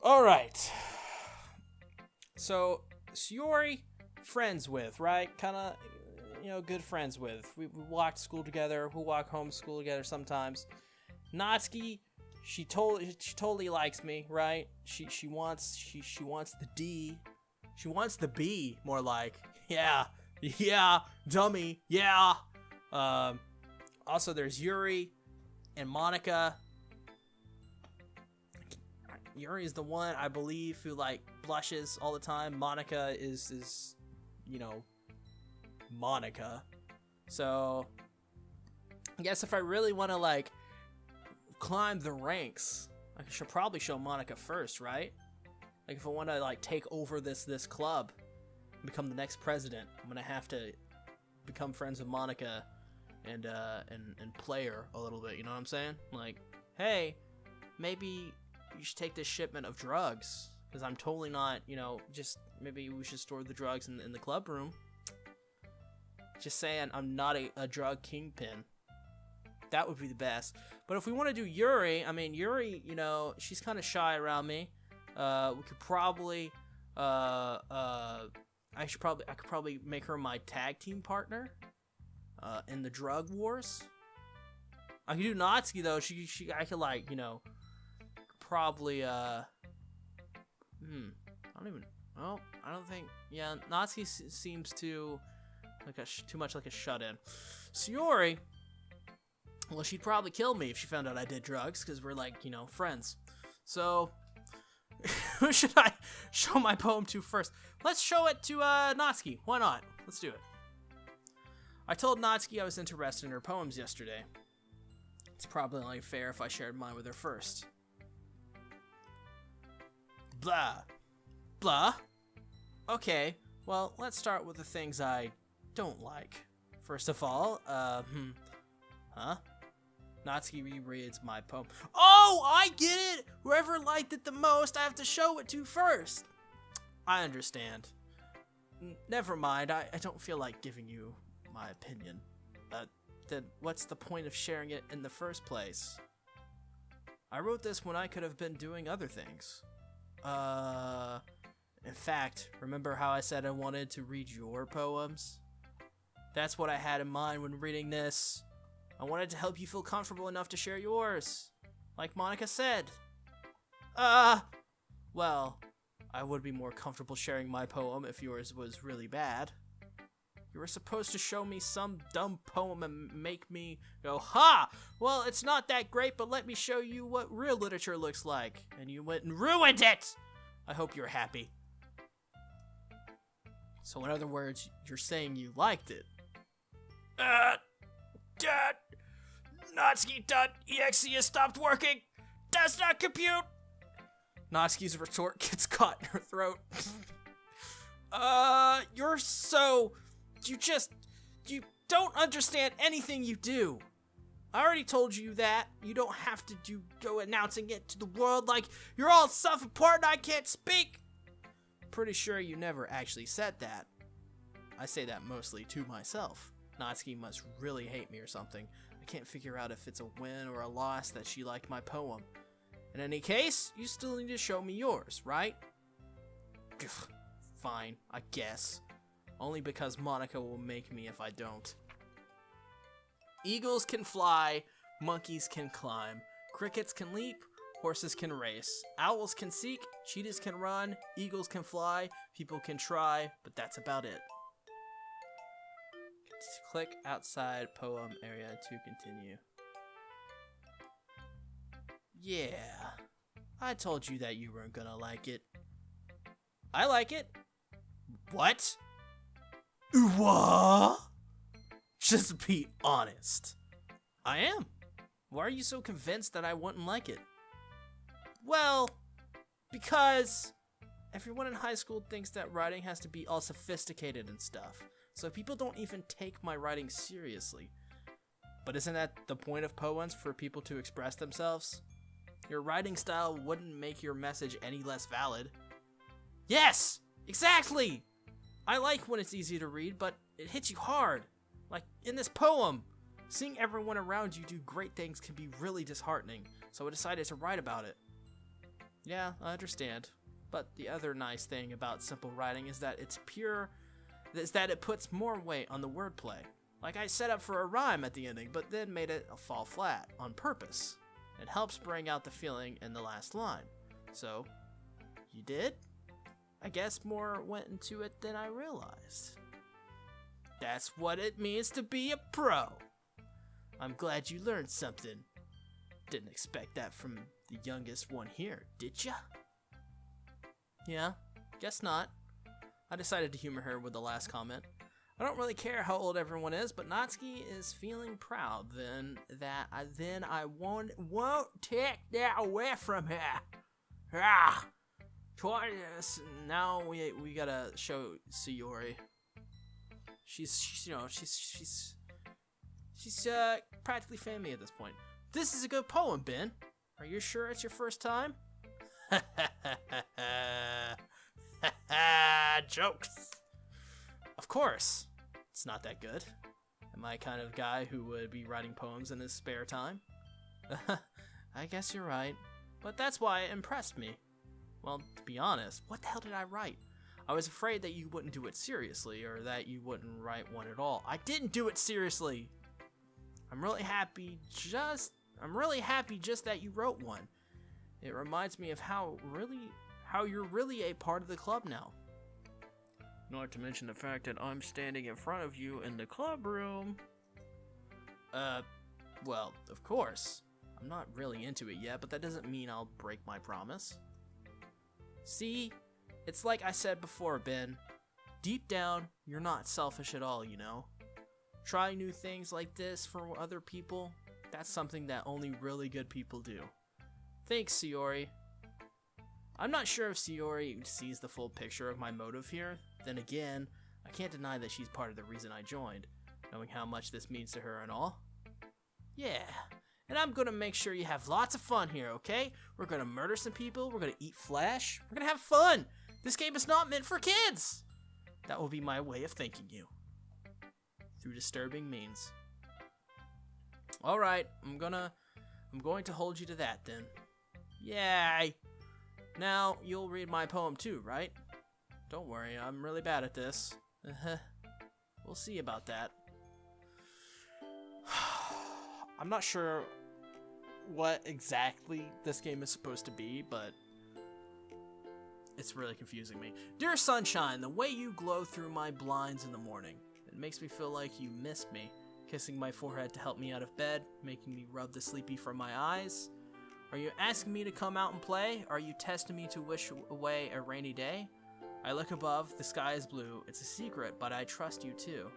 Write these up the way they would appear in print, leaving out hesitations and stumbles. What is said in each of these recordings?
Alright. So, Sayori, friends with, right? Kind of, good friends with. We walked to school together. We walk home to school together sometimes. Natsuki, she totally likes me, right? She wants the D. She wants the B, more like. Yeah, dummy, yeah. Also, there's Yuri and Monica. Yuri is the one, I believe, who, blushes all the time. Monica is Monica. So, I guess if I really want to, climb the ranks, I should probably show Monica first, right? If I want to, take over this club and become the next president, I'm going to have to become friends with Monica and play her a little bit, you know what I'm saying? Hey, maybe you should take this shipment of drugs, because I'm totally not, just maybe we should store the drugs in the club room. Just saying, I'm not a drug kingpin. That would be the best. But if we want to do Yuri, Yuri, she's kind of shy around me. We could probably, I could probably make her my tag team partner, in the drug wars. I could do Natsuki though. I could probably, I don't think, yeah, Natsuki seems too much like a shut-in. Sayori, well, she'd probably kill me if she found out I did drugs, because we're friends. So, who should I show my poem to first? Let's show it to Natsuki. Why not? Let's do it. I told Natsuki I was interested in her poems yesterday. It's probably only fair if I shared mine with her first. Blah. Blah? Okay, well, let's start with the things I don't like. First of all, Natsuki rereads my poem. Oh, I get it! Whoever liked it the most, I have to show it to first. I understand. Never mind, I don't feel like giving you my opinion. Then what's the point of sharing it in the first place? I wrote this when I could have been doing other things. In fact, remember how I said I wanted to read your poems? That's what I had in mind when reading this. I wanted to help you feel comfortable enough to share yours. Like Monica said. Well, I would be more comfortable sharing my poem if yours was really bad. You were supposed to show me some dumb poem and make me go, ha! Well, it's not that great, but let me show you what real literature looks like. And you went and ruined it! I hope you're happy. So in other words, you're saying you liked it. Dad! Natsuki.exe has stopped working! Does not compute! Natsuki's retort gets caught in her throat. You don't understand anything you do. I already told you that. You don't have to go announcing it to the world like you're all self-important and I can't speak. Pretty sure you never actually said that. I say that mostly to myself. Natsuki must really hate me or something. I can't figure out if it's a win or a loss that she liked my poem. In any case, you still need to show me yours, right? Ugh, fine, I guess. Only because Monica will make me if I don't. Eagles can fly, monkeys can climb, crickets can leap, horses can race, owls can seek, cheetahs can run, eagles can fly, people can try, but that's about it. Click outside poem area to continue. Yeah, I told you that you weren't gonna like it. I like it. What? What? Just be honest. I am. Why are you so convinced that I wouldn't like it? Well, because everyone in high school thinks that writing has to be all sophisticated and stuff. So people don't even take my writing seriously. But isn't that the point of poems, for people to express themselves? Your writing style wouldn't make your message any less valid. Yes! Exactly! I like when it's easy to read, but it hits you hard. Like in this poem. Seeing everyone around you do great things can be really disheartening, so I decided to write about it. Yeah, I understand. But the other nice thing about simple writing is that it puts more weight on the wordplay. Like I set up for a rhyme at the ending, but then made it fall flat on purpose. It helps bring out the feeling in the last line. So, you did? I guess more went into it than I realized. That's what it means to be a pro. I'm glad you learned something. Didn't expect that from the youngest one here, did ya? Yeah, guess not. I decided to humor her with the last comment. I don't really care how old everyone is, but Natsuki is feeling proud then I won't take that away from her. Ah, twice. Now we gotta show Sayori. She's practically family at this point. This is a good poem, Ben. Are you sure it's your first time? Jokes. Of course. It's not that good. Am I kind of guy who would be writing poems in his spare time? I guess you're right. But that's why it impressed me. Well, to be honest, what the hell did I write? I was afraid that you wouldn't do it seriously, or that you wouldn't write one at all. I didn't do it seriously. I'm really happy just that you wrote one. It reminds me of how you're really a part of the club now. Not to mention the fact that I'm standing in front of you in the club room. Well, of course. I'm not really into it yet, but that doesn't mean I'll break my promise. See? It's like I said before, Ben. Deep down, you're not selfish at all, you know? Try new things like this for other people. That's something that only really good people do. Thanks, Sayori. I'm not sure if Sayori sees the full picture of my motive here. Then again, I can't deny that she's part of the reason I joined, knowing how much this means to her and all. Yeah, and I'm gonna make sure you have lots of fun here, okay? We're gonna murder some people, we're gonna eat flesh, we're gonna have fun! This game is not meant for kids! That will be my way of thanking you. Through disturbing means. Alright, I'm going to hold you to that then. Yay! Now, you'll read my poem too, right? Don't worry, I'm really bad at this. We'll see about that. I'm not sure what exactly this game is supposed to be, but it's really confusing me. Dear sunshine, the way you glow through my blinds in the morning. It makes me feel like you missed me. Kissing my forehead to help me out of bed, making me rub the sleepy from my eyes. Are you asking me to come out and play? Are you testing me to wish away a rainy day? I look above, the sky is blue. It's a secret, but I trust you too.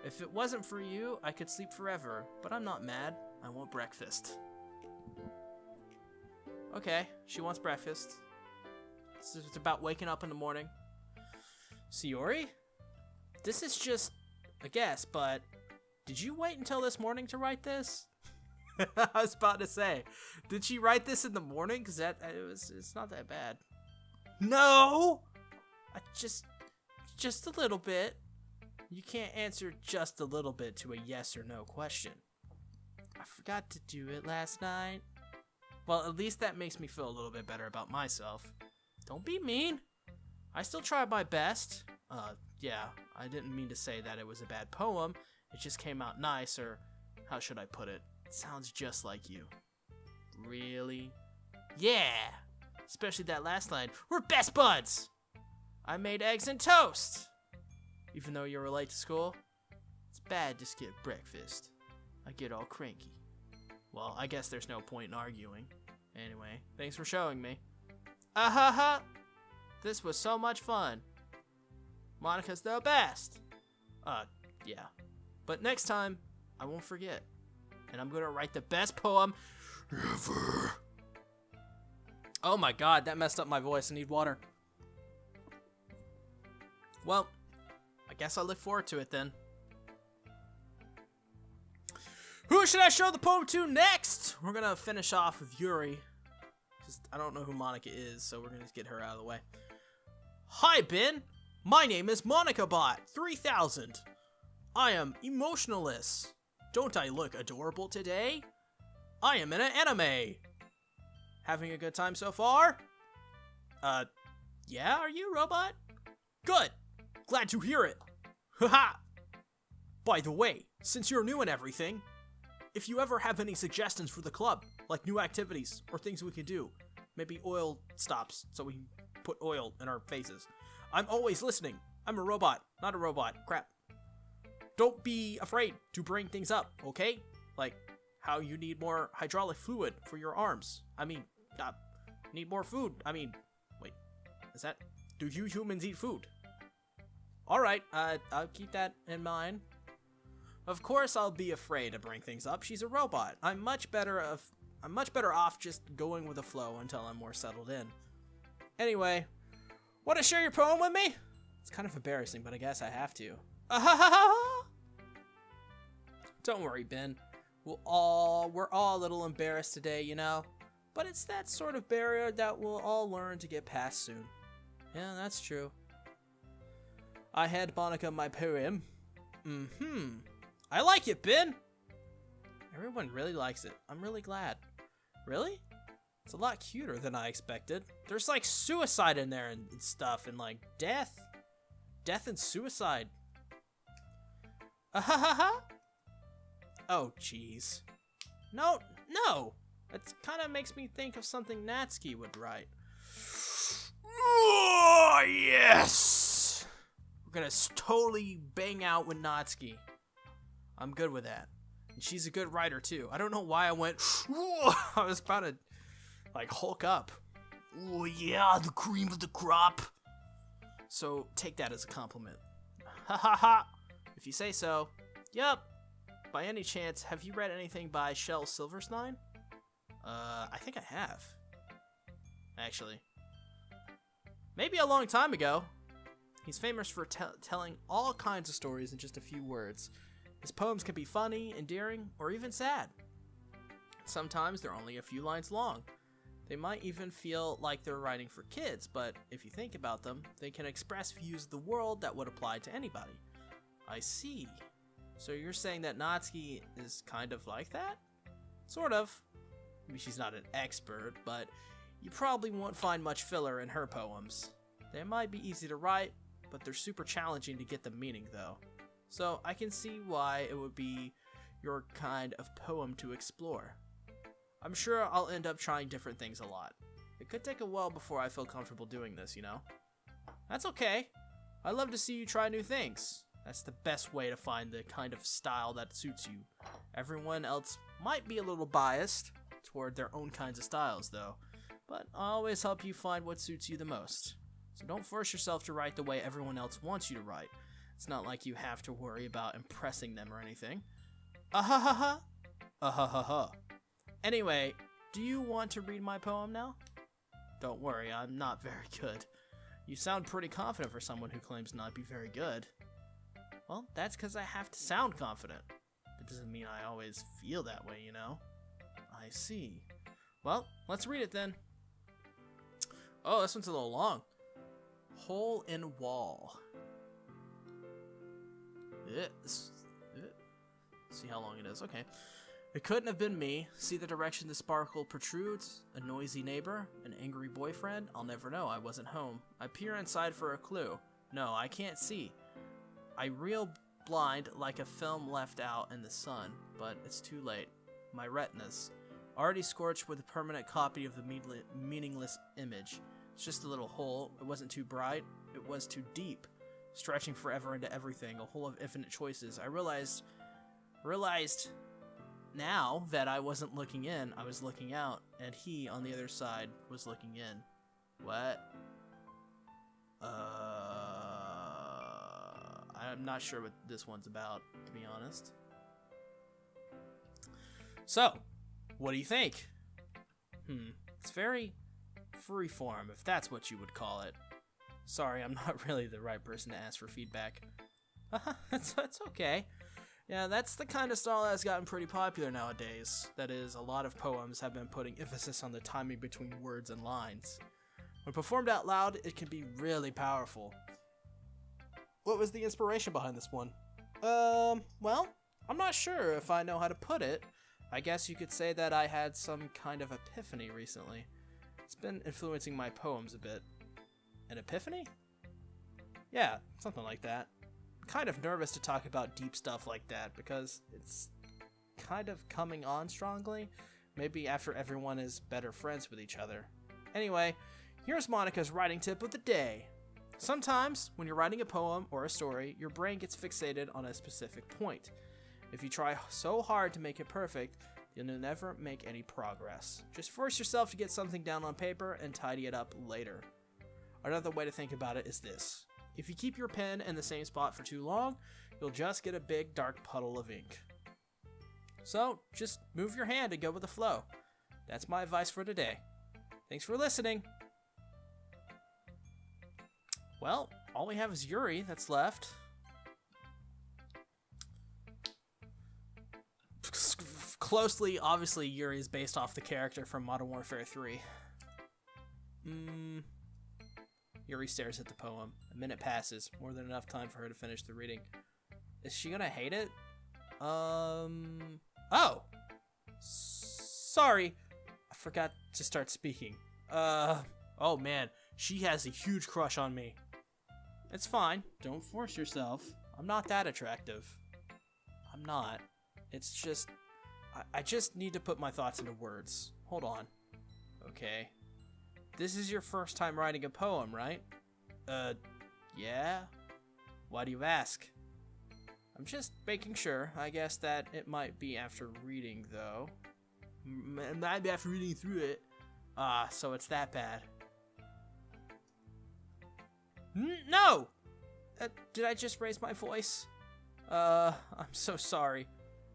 If it wasn't for you, I could sleep forever, but I'm not mad. I want breakfast. Okay, she wants breakfast. It's about waking up in the morning. Sayori? This is just a guess, but did you wait until this morning to write this? I was about to say, did she write this in the morning? Because it's not that bad. No! Just a little bit. You can't answer just a little bit to a yes or no question. I forgot to do it last night. Well, at least that makes me feel a little bit better about myself. Don't be mean. I still tried my best. Yeah, I didn't mean to say that it was a bad poem. It just came out nice, or how should I put it? It sounds just like you. Really? Yeah! Especially that last line. We're best buds! I made eggs and toast! Even though you were late to school, it's bad to skip breakfast. I get all cranky. Well, I guess there's no point in arguing. Anyway, thanks for showing me. Ah-ha-ha! This was so much fun. Monika's the best! Yeah. But next time, I won't forget. And I'm gonna write the best poem ever. Oh my god, that messed up my voice. I need water. Well, I guess I'll look forward to it then. Who should I show the poem to next? We're gonna finish off with Yuri. Just, I don't know who Monika is, so we're gonna get her out of the way. Hi, Ben. My name is MonikaBot3000. I am emotionless. Don't I look adorable today? I am in an anime. Having a good time so far? Yeah, are you, robot? Good. Glad to hear it. Haha. By the way, since you're new and everything, if you ever have any suggestions for the club, like new activities or things we can do, maybe oil stops so we can put oil in our faces, I'm always listening. I'm a robot, not a robot. Crap. Don't be afraid to bring things up, okay? Like how you need more hydraulic fluid for your arms. I mean, need more food. I mean, wait, is that, do you humans eat food? Alright, I'll keep that in mind. Of course I'll be afraid to bring things up. She's a robot. I'm much better off just going with the flow until I'm more settled in. Anyway, want to share your poem with me? It's kind of embarrassing, but I guess I have to. Don't worry, Ben. We're all a little embarrassed today, you know? But it's that sort of barrier that we'll all learn to get past soon. Yeah, that's true. I had Monica my poem. I like it, Ben! Everyone really likes it. I'm really glad. Really? It's a lot cuter than I expected. There's like suicide in there and stuff, and like death. Death and suicide. Oh, jeez. No! It kind of makes me think of something Natsuki would write. Oh, yes! We're gonna totally bang out with Natsuki. I'm good with that. And she's a good writer, too. I don't know why I went, I was about to, like, hulk up. Oh, yeah, the cream of the crop. So, take that as a compliment. Ha ha ha! If you say so. Yup. By any chance, have you read anything by Shel Silverstein? I think I have. Actually. Maybe a long time ago. He's famous for telling all kinds of stories in just a few words. His poems can be funny, endearing, or even sad. Sometimes they're only a few lines long. They might even feel like they're writing for kids, but if you think about them, they can express views of the world that would apply to anybody. I see. So you're saying that Natsuki is kind of like that? Sort of. I mean, she's not an expert, but you probably won't find much filler in her poems. They might be easy to write, but they're super challenging to get the meaning, though. So I can see why it would be your kind of poem to explore. I'm sure I'll end up trying different things a lot. It could take a while before I feel comfortable doing this, you know? That's okay. I love to see you try new things. That's the best way to find the kind of style that suits you. Everyone else might be a little biased toward their own kinds of styles, though. But I'll always help you find what suits you the most. So don't force yourself to write the way everyone else wants you to write. It's not like you have to worry about impressing them or anything. Anyway, do you want to read my poem now? Don't worry, I'm not very good. You sound pretty confident for someone who claims not to be very good. Well, that's because I have to sound confident. That doesn't mean I always feel that way, you know? I see. Well, let's read it then. Oh, this one's a little long. Hole in wall. See how long it is. Okay. It couldn't have been me. See the direction the sparkle protrudes? A noisy neighbor? An angry boyfriend? I'll never know. I wasn't home. I peer inside for a clue. No, I can't see. I reel blind like a film left out in the sun, but it's too late. My retinas, already scorched with a permanent copy of the meaningless image. It's just a little hole. It wasn't too bright. It was too deep, stretching forever into everything, a hole of infinite choices. I realized now that I wasn't looking in, I was looking out, and he, on the other side, was looking in. What? I'm not sure what this one's about, to be honest. So, what do you think? It's very freeform, if that's what you would call it. Sorry, I'm not really the right person to ask for feedback. It's okay. Yeah, that's the kind of style that's gotten pretty popular nowadays. That is, a lot of poems have been putting emphasis on the timing between words and lines. When performed out loud, it can be really powerful. What was the inspiration behind this one? Well, I'm not sure if I know how to put it. I guess you could say that I had some kind of epiphany recently. It's been influencing my poems a bit. An epiphany? Yeah, something like that. I'm kind of nervous to talk about deep stuff like that because it's kind of coming on strongly. Maybe after everyone is better friends with each other. Anyway, here's Monica's writing tip of the day. Sometimes, when you're writing a poem or a story, your brain gets fixated on a specific point. If you try so hard to make it perfect, you'll never make any progress. Just force yourself to get something down on paper and tidy it up later. Another way to think about it is this. If you keep your pen in the same spot for too long, you'll just get a big dark puddle of ink. So, just move your hand and go with the flow. That's my advice for today. Thanks for listening. Well, all we have is Yuri that's left. Closely, obviously, Yuri is based off the character from Modern Warfare 3. Yuri stares at the poem. A minute passes, more than enough time for her to finish the reading. Is she gonna hate it? Oh! Sorry. I forgot to start speaking. Oh man, she has a huge crush on me. It's fine. Don't force yourself. I'm not that attractive. I'm not. It's just... I just need to put my thoughts into words. Hold on. Okay. This is your first time writing a poem, right? Yeah? Why do you ask? I'm just making sure. I guess that it might be after reading, though. Might be after reading through it. Ah, so it's that bad. No! Did I just raise my voice? I'm so sorry.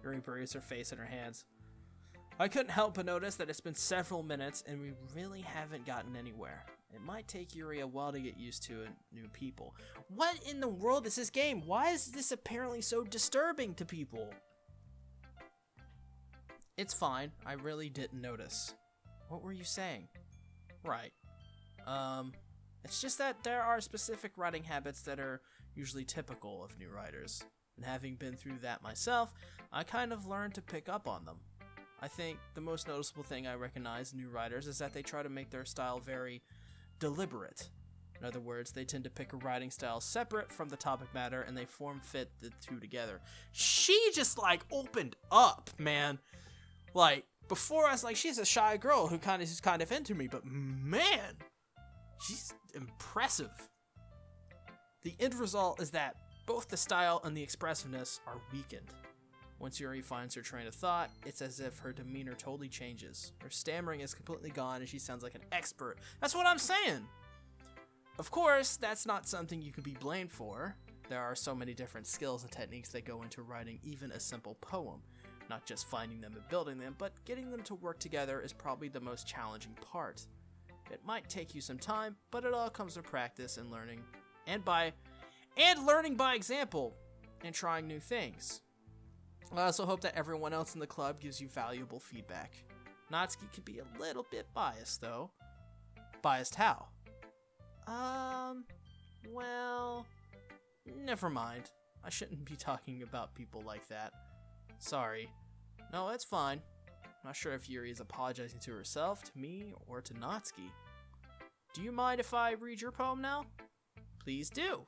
Yuri buries her face in her hands. I couldn't help but notice that it's been several minutes and we really haven't gotten anywhere. It might take Yuri a while to get used to new people. What in the world is this game? Why is this apparently so disturbing to people? It's fine. I really didn't notice. What were you saying? Right. It's just that there are specific writing habits that are usually typical of new writers. And having been through that myself, I kind of learned to pick up on them. I think the most noticeable thing I recognize in new writers is that they try to make their style very deliberate. In other words, they tend to pick a writing style separate from the topic matter and they form-fit the two together. She just like opened up, man. Like, before I was like, she's a shy girl who's kind of into me, but man, she's impressive. The end result is that both the style and the expressiveness are weakened. Once Yuri finds her train of thought, it's as if her demeanor totally changes. Her stammering is completely gone and she sounds like an expert. That's what I'm saying! Of course, that's not something you could be blamed for. There are so many different skills and techniques that go into writing even a simple poem. Not just finding them and building them, but getting them to work together is probably the most challenging part. It might take you some time, but it all comes with practice and learning. And learning by example, and trying new things. I also hope that everyone else in the club gives you valuable feedback. Natsuki could be a little bit biased, though. Biased how? Well, never mind. I shouldn't be talking about people like that. Sorry. No, it's fine. I'm not sure if Yuri is apologizing to herself, to me, or to Natsuki. Do you mind if I read your poem now? Please do.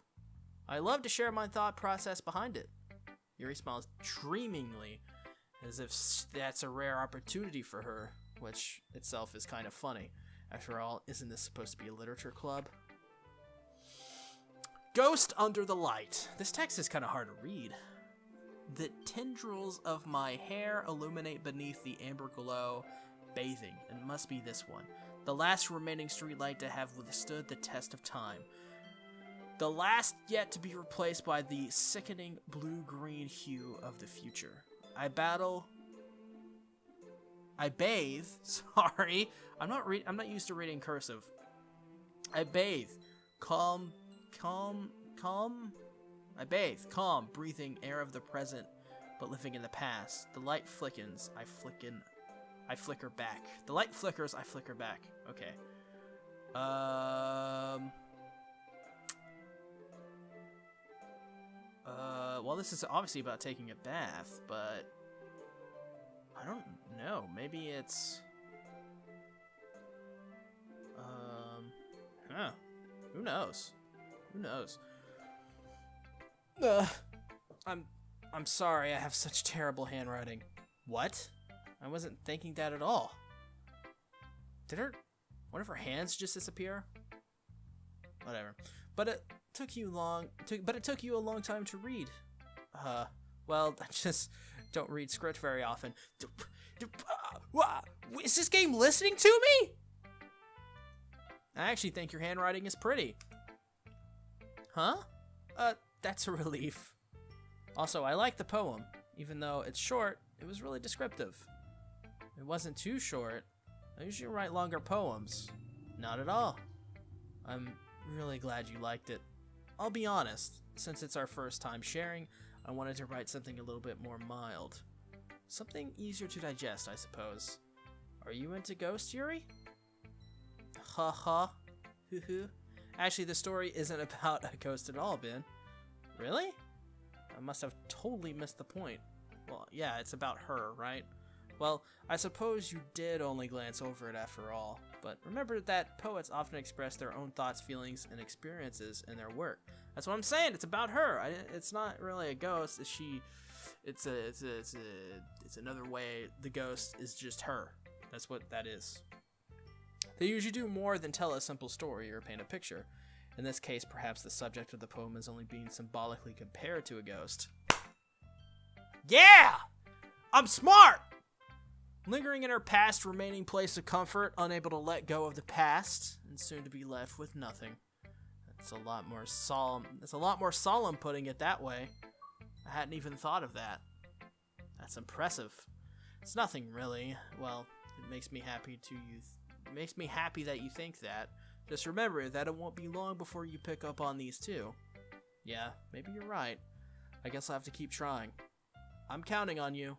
I love to share my thought process behind it. Yuri smiles dreamingly, as if that's a rare opportunity for her, which itself is kind of funny. After all, isn't this supposed to be a literature club? Ghost under the light. This text is kind of hard to read. The tendrils of my hair illuminate beneath the amber glow, bathing, and it must be this one. The last remaining streetlight to have withstood the test of time. The last yet to be replaced by the sickening blue-green hue of the future. I bathe. Sorry, I'm not used to reading cursive. I bathe, calm. I bathe, calm, breathing air of the present, but living in the past. The light flickens. I flicker back. The light flickers. I flicker back. Okay. Well, this is obviously about taking a bath, but I don't know. Maybe it's... Huh. Who knows? Who knows? I'm sorry, I have such terrible handwriting. What? I wasn't thinking that at all. Did one of her hands just disappear? Whatever. But it took you a long time to read. Well, I just don't read script very often. Is this game listening to me? I actually think your handwriting is pretty. Huh? That's a relief. Also, I like the poem. Even though it's short, it was really descriptive. It wasn't too short. I usually write longer poems. Not at all. I'm really glad you liked it. I'll be honest, since it's our first time sharing, I wanted to write something a little bit more mild. Something easier to digest, I suppose. Are you into ghosts, Yuri? Ha ha. Hoo hoo. Actually, the story isn't about a ghost at all, Ben. Really? I must have totally missed the point. Well, yeah, it's about her, right? Well, I suppose you did only glance over it after all, but remember that poets often express their own thoughts, feelings, and experiences in their work. That's what I'm saying. It's about her. It's not really a ghost. It's another way. The ghost is just her. That's what that is. They usually do more than tell a simple story or paint a picture. In this case, perhaps the subject of the poem is only being symbolically compared to a ghost. Yeah! I'm smart! Lingering in her past remaining place of comfort, unable to let go of the past, and soon to be left with nothing. That's a lot more solemn putting it that way. I hadn't even thought of that. That's impressive. It's nothing really. Well, it makes me happy that you think that. Just remember that it won't be long before you pick up on these too. Yeah, maybe you're right. I guess I'll have to keep trying. I'm counting on you.